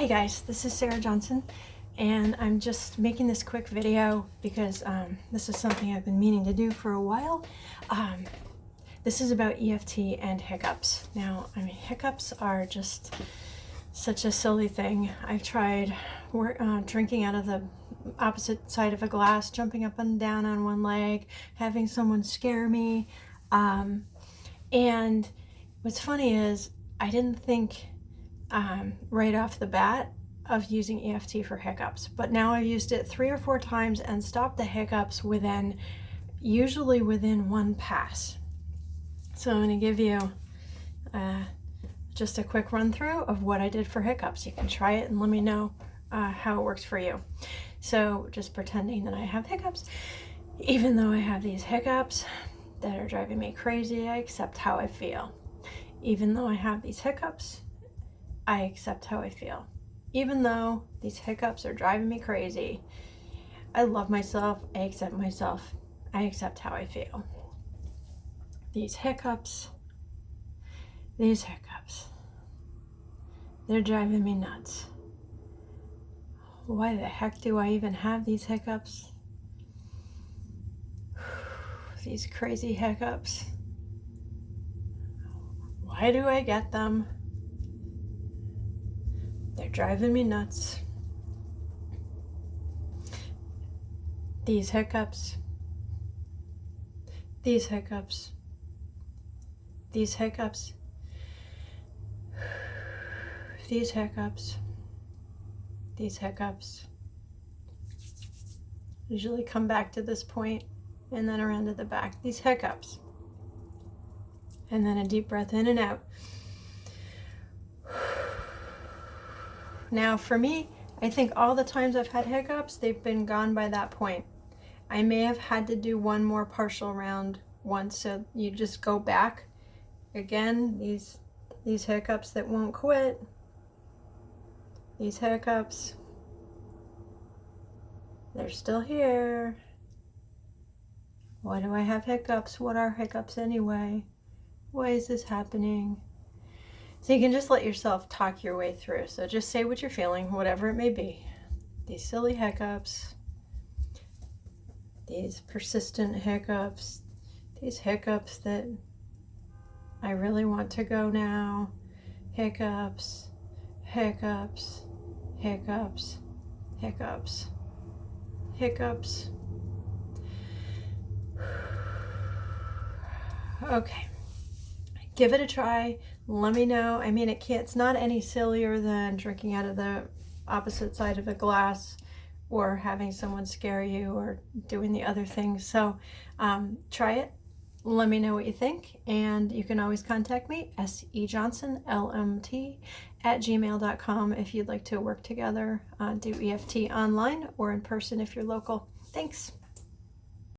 Hey guys, this is Sarah Johnson, and I'm just making this quick video because this is something I've been meaning to do for a while. This is about EFT and hiccups. Now, I mean, hiccups are just such a silly thing. I've tried drinking out of the opposite side of a glass, jumping up and down on one leg, having someone scare me. And what's funny is I didn't think right off the bat of using EFT for hiccups, but now I've used it 3 or 4 times and stopped the hiccups usually within one pass. So I'm going to give you just a quick run through of what I did for hiccups. You can try it and let me know how it works for you. So just pretending that I have hiccups, even though I have these hiccups that are driving me crazy, I accept how I feel. Even though I have these hiccups, I accept how I feel. Even though these hiccups are driving me crazy, I love myself, I accept myself, I accept how I feel. These hiccups, they're driving me nuts. Why the heck do I even have these hiccups? These crazy hiccups. Why do I get them? They're driving me nuts. These hiccups, these hiccups, these hiccups, these hiccups, these hiccups. Usually come back to this point and then around to the back. These hiccups. And then a deep breath in and out. Now for me, I think all the times I've had hiccups, they've been gone by that point. I may have had to do one more partial round once, so you just go back. Again, these hiccups that won't quit. These hiccups, they're still here. Why do I have hiccups? What are hiccups anyway? Why is this happening? So you can just let yourself talk your way through. So just say what you're feeling, whatever it may be. These silly hiccups, these persistent hiccups, these hiccups that I really want to go now. Hiccups, hiccups, hiccups, hiccups, hiccups. Okay. Give it a try. Let me know. I mean, it's not any sillier than drinking out of the opposite side of a glass or having someone scare you or doing the other things. So try it. Let me know what you think. And you can always contact me, sejohnsonlmt @gmail.com if you'd like to work together, do EFT online or in person if you're local. Thanks.